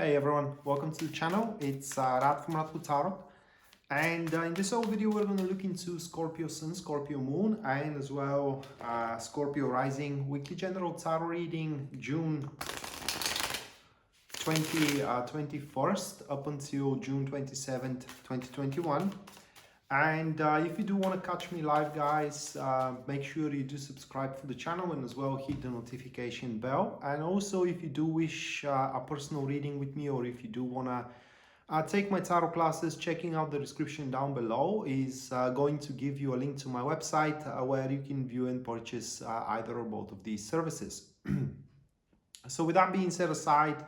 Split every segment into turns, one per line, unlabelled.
Hey everyone, welcome to the channel. It's Rad from Radko Tarot, and in this whole video we're going to look into Scorpio Sun, Scorpio Moon, and as well Scorpio Rising weekly general tarot reading June 21st up until June 27th, 2021. And if you do want to catch me live, guys, make sure you do subscribe to the channel and as well hit the notification bell. And also, if you do wish a personal reading with me, or if you do want to take my tarot classes, checking out the description down below is going to give you a link to my website where you can view and purchase either or both of these services. So with that being set aside,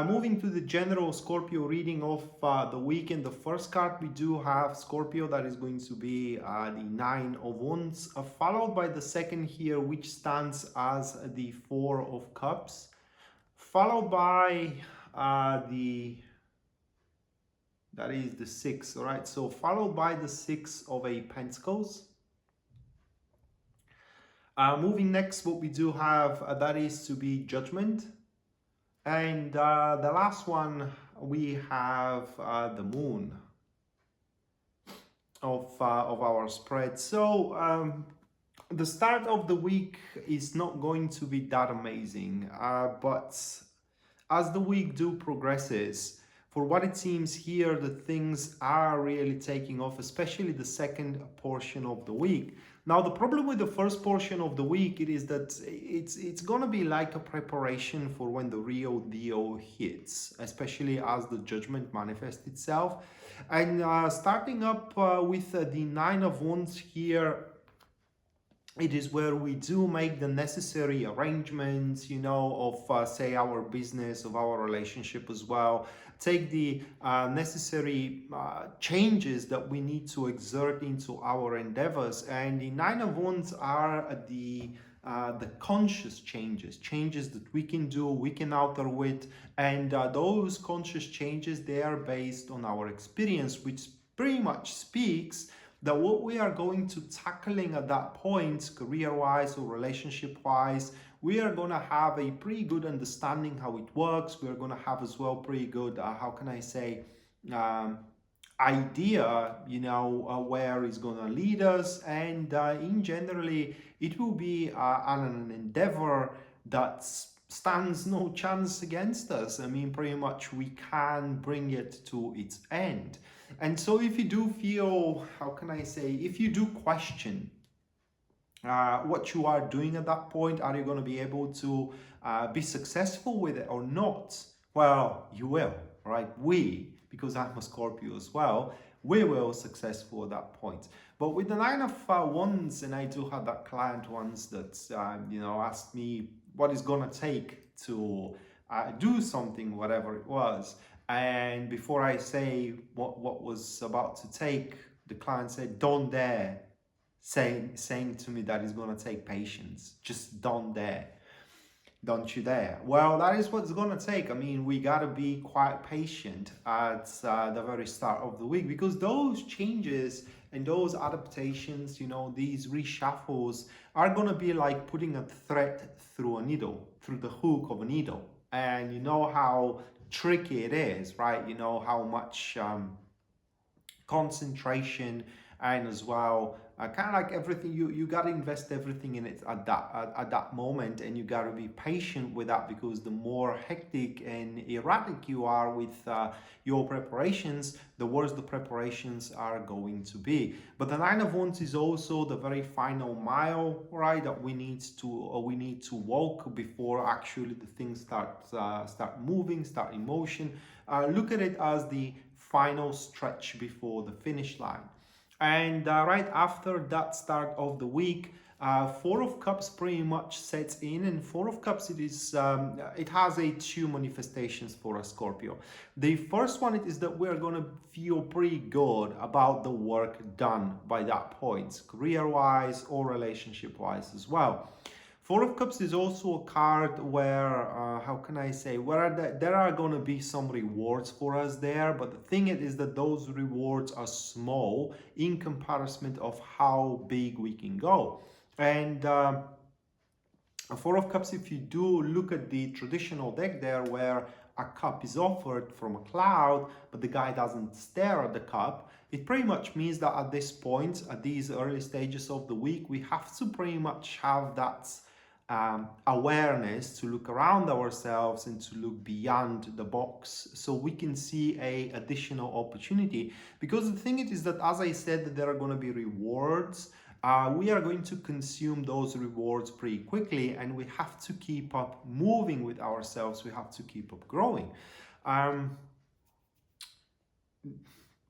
moving to the general Scorpio reading of the week, in the first card we do have Scorpio, that is going to be the Nine of Wands, followed by the second here, which stands as the Four of Cups, followed by that is the Six, all right? So followed by the Six of Pentacles. Moving next, what we do have, that is to be Judgment. And the last one, we have the Moon of our spread. So the start of the week is not going to be that amazing, but as the week progresses, for what it seems here, the things are really taking off, especially the second portion of the week. Now, the problem with the first portion of the week, it is that it's gonna be like a preparation for when the real deal hits, especially as the Judgment manifests itself. And starting up with the Nine of Wands here, it is where we do make the necessary arrangements, you know, of say our business, of our relationship as well. Take the necessary changes that we need to exert into our endeavors. And the Nine of Wands are the conscious changes that we can do, we can alter with, and those conscious changes, they are based on our experience, which pretty much speaks that what we are going to tackling at that point, career-wise or relationship-wise, we are going to have a pretty good understanding how it works. We are going to have as well pretty good, how can I say, idea, you know, where it's going to lead us. And in generally, it will be an endeavor that stands no chance against us. I mean, pretty much we can bring it to its end. And so if you do feel, how can I say, if you do question what you are doing at that point, are you going to be able to be successful with it or not? Well, you will, right? We, because I'm a Scorpio as well, we will successful at that point. But with the Nine of Wands, and I do have that client once that, you know, asked me what is going to take to do something, whatever it was. And before I say what was about to take, the client said, don't dare saying to me that it's going to take patience. Just don't dare. Don't you dare. Well, that is what's going to take. I mean, we got to be quite patient at the very start of the week, because those changes and those adaptations, you know, these reshuffles are going to be like putting a thread through a needle, through the hook of a needle. And you know how tricky it is, right? You know how much concentration and as well kind of like everything, you got to invest everything in it at that moment, and you got to be patient with that, because the more hectic and erratic you are with your preparations, the worse the preparations are going to be. But the Nine of Wands is also the very final mile, right, that we need to walk before actually the things start moving, start in motion. Look at it as the final stretch before the finish line. And right after that start of the week, Four of Cups pretty much sets in. And Four of Cups, it has two manifestations for a Scorpio. The first one is that we're going to feel pretty good about the work done by that point, career-wise or relationship-wise as well. Four of Cups is also a card where, how can I say, where there are going to be some rewards for us there. But the thing is that those rewards are small in comparison of how big we can go. And Four of Cups, if you do look at the traditional deck there, where a cup is offered from a cloud, but the guy doesn't stare at the cup, it pretty much means that at this point, at these early stages of the week, we have to pretty much have that awareness to look around ourselves and to look beyond the box so we can see a additional opportunity. Because the thing is that, as I said, that there are going to be rewards. We are going to consume those rewards pretty quickly, and we have to keep up moving with ourselves. We have to keep up growing.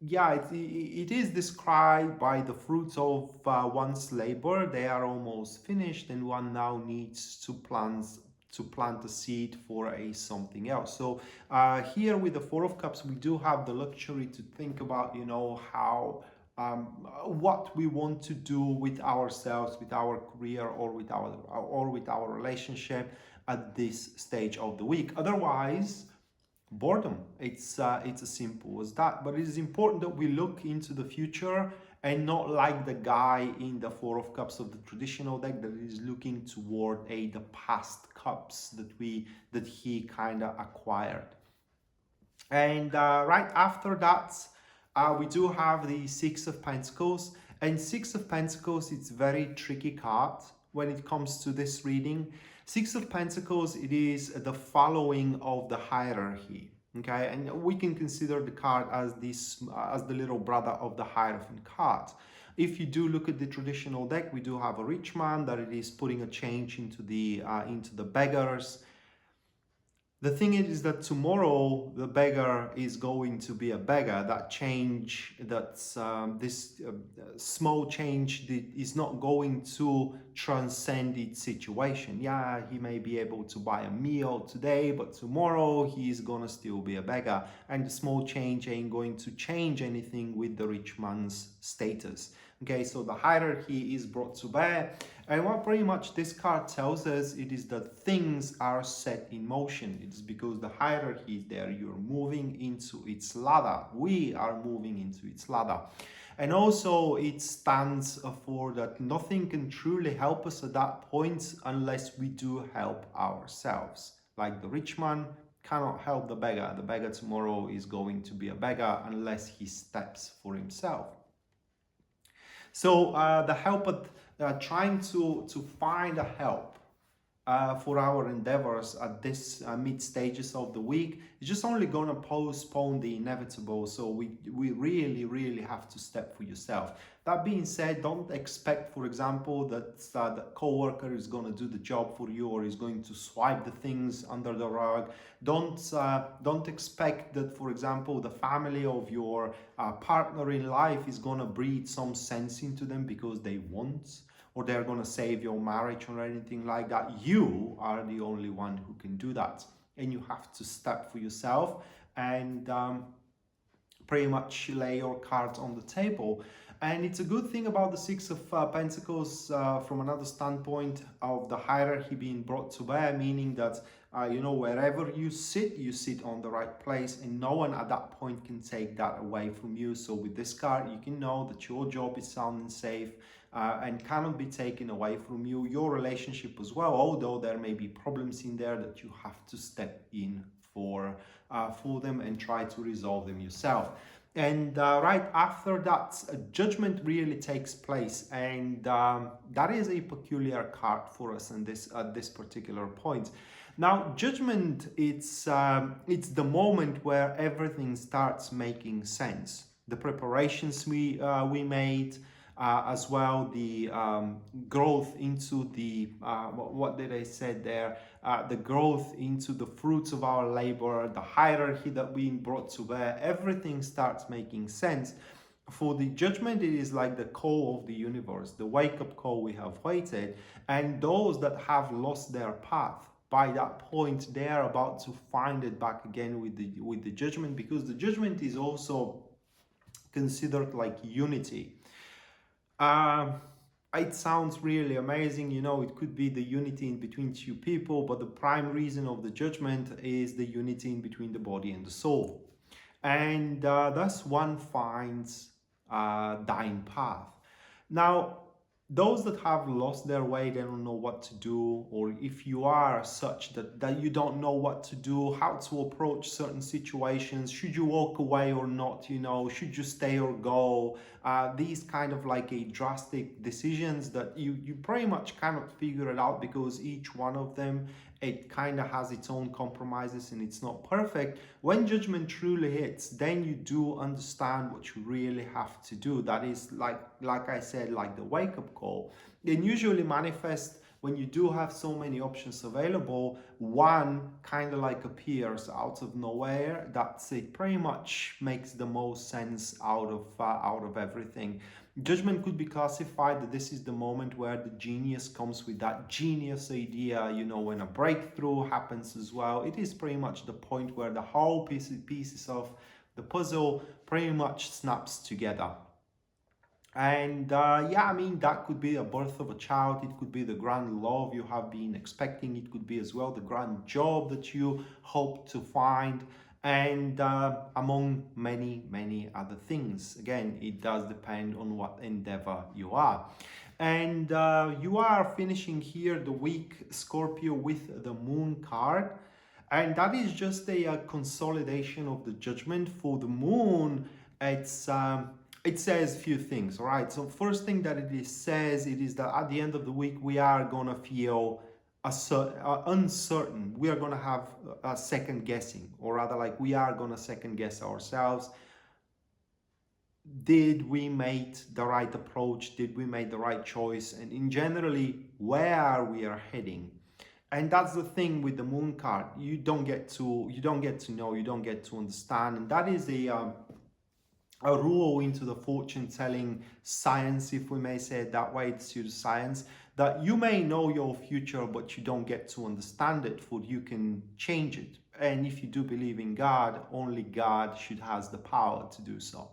Yeah, it is described by the fruits of one's labor. They are almost finished, and one now needs to plant a seed for a something else. So here with the Four of Cups, we do have the luxury to think about, you know, how what we want to do with ourselves, with our career, or with our relationship at this stage of the week. Otherwise, boredom. It's as simple as that. But it is important that we look into the future and not like the guy in the Four of Cups of the traditional deck that is looking toward the past cups that he kind of acquired. And right after that, we do have the Six of Pentacles. And Six of Pentacles, it's a very tricky card when it comes to this reading. Six of Pentacles, it is the following of the hierarchy, okay? And we can consider the card as the little brother of the Hierophant card. If you do look at the traditional deck, we do have a rich man that it is putting a change into the beggars. The thing is that tomorrow the beggar is going to be a beggar. That change, that's this small change that is not going to transcend its situation. Yeah, he may be able to buy a meal today, but tomorrow he's gonna still be a beggar. And the small change ain't going to change anything with the rich man's status. Okay, so the hierarchy is brought to bear. And what pretty much this card tells us, it is that things are set in motion. It is because the hierarchy is there. You're moving into its ladder. We are moving into its ladder. And also it stands for that nothing can truly help us at that point unless we do help ourselves. Like the rich man cannot help the beggar. The beggar tomorrow is going to be a beggar unless he steps for himself. So the help trying to find a help for our endeavors at this mid stages of the week is just only going to postpone the inevitable. So we really have to step for yourself. That being said, don't expect, for example, that the co-worker is going to do the job for you or is going to swipe the things under the rug. Don't expect that, for example, the family of your partner in life is going to breathe some sense into them because they want, or they're going to save your marriage or anything like that. You are the only one who can do that. And you have to step for yourself and pretty much lay your cards on the table. And it's a good thing about the Six of Pentacles from another standpoint of the hierarchy being brought to bear, meaning that, you know, wherever you sit on the right place, and no one at that point can take that away from you. So with this card, you can know that your job is sound and safe and cannot be taken away from you. Your relationship as well, although there may be problems in there that you have to step in for them and try to resolve them yourself. And right after that, a judgment really takes place, and that is a peculiar card for us in at this particular point. Now, judgment, it's the moment where everything starts making sense. The preparations we made, as well the growth into the what did I say there? The growth into the fruits of our labor, the hierarchy that we brought to bear, everything starts making sense. For the judgment, it is like the call of the universe, the wake-up call we have waited, and those that have lost their path, by that point they are about to find it back again with the judgment, because the judgment is also considered like unity. It sounds really amazing, you know, it could be the unity in between two people, but the prime reason of the judgment is the unity in between the body and the soul. And thus one finds dying path. Now, those that have lost their way, they don't know what to do, or if you are such that you don't know what to do, how to approach certain situations, should you walk away or not, should you stay or go, these kind of like a drastic decisions that you pretty much cannot figure it out, because each one of them, it kind of has its own compromises and it's not perfect. When judgment truly hits, then you do understand what you really have to do. That is like I said, like the wake-up call. It usually manifests when you do have so many options available. One kind of like appears out of nowhere. That's it. Pretty much makes the most sense out of everything. Judgment could be classified that this is the moment where the genius comes with that genius idea, when a breakthrough happens as well. It is pretty much the point where the whole pieces of the puzzle pretty much snaps together. And yeah, I mean, that could be a birth of a child. It could be the grand love you have been expecting. It could be as well the grand job that you hope to find, and among many, many other things. Again, it does depend on what endeavor you are. And you are finishing here the week, Scorpio, with the Moon card. And that is just a consolidation of the judgment. For the Moon, it says a few things, all right? So first thing that it says, it is that at the end of the week, we are going to feel uncertain. We are going to have a second guessing, or rather like we are going to second guess ourselves. Did we make the right approach? Did we make the right choice? And in generally, where we are heading. And that's the thing with the Moon card. You don't get to know, you don't get to understand. And that is a rule into the fortune telling science, if we may say it that way. It's pseudoscience, that you may know your future, but you don't get to understand it, for you can change it. And if you do believe in God, only God should has the power to do so.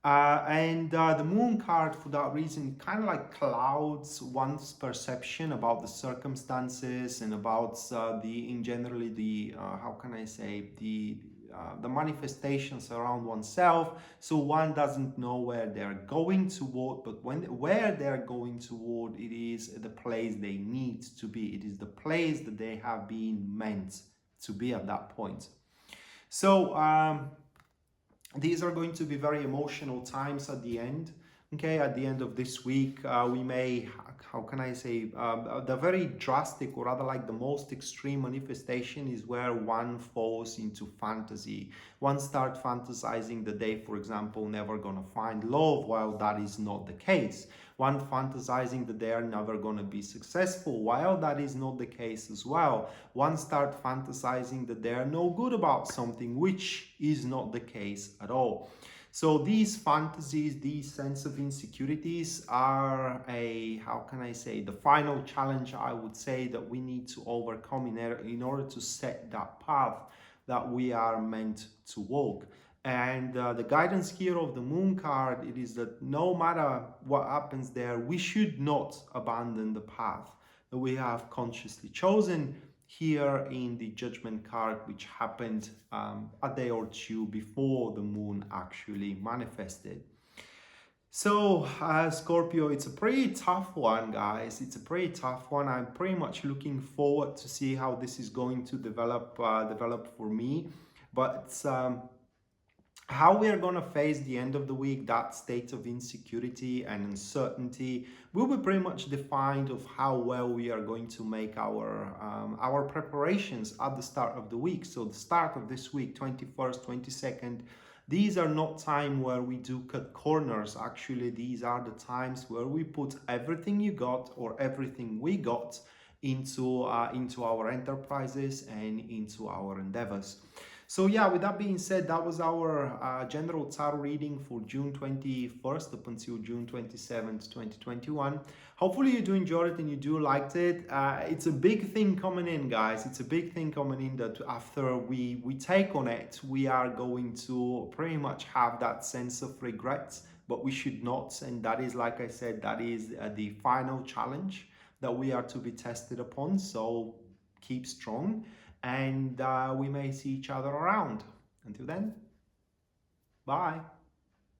And the Moon card, for that reason, kind of like clouds one's perception about the circumstances and about in generally the how can I say, the manifestations around oneself. So one doesn't know where they're going toward, but where they're going toward, it is the place they need to be. It is the place that they have been meant to be at that point. So these are going to be very emotional times at the end. Okay, at the end of this week, we may, how can I say, the very drastic, or rather like the most extreme manifestation is where one falls into fantasy. One starts fantasizing that they, for example, never gonna find love, while that is not the case. One fantasizing that they are never gonna be successful, while that is not the case as well. One start fantasizing that they are no good about something, which is not the case at all. So these fantasies, these sense of insecurities are how can I say, the final challenge, I would say, that we need to overcome in order to set that path that we are meant to walk. And the guidance here of the Moon card, it is that no matter what happens there, we should not abandon the path that we have consciously chosen here in the Judgment card, which happened a day or two before the Moon actually manifested. So Scorpio, it's a pretty tough one, guys. It's a pretty tough one. I'm pretty much looking forward to see how this is going to develop for me. But how we are going to face the end of the week, that state of insecurity and uncertainty, will be pretty much defined of how well we are going to make our preparations at the start of the week. So the start of this week, 21st, 22nd, these are not time where we do cut corners. Actually, these are the times where we put everything you got, or everything we got, into our enterprises and into our endeavors. So yeah, with that being said, that was our general tarot reading for June 21st up until June 27th, 2021. Hopefully you do enjoy it and you do liked it. It's a big thing coming in, guys. It's a big thing coming in that after we take on it, we are going to pretty much have that sense of regret, but we should not. And that is, like I said, that is the final challenge that we are to be tested upon. So keep strong. And we may see each other around. Until then, bye.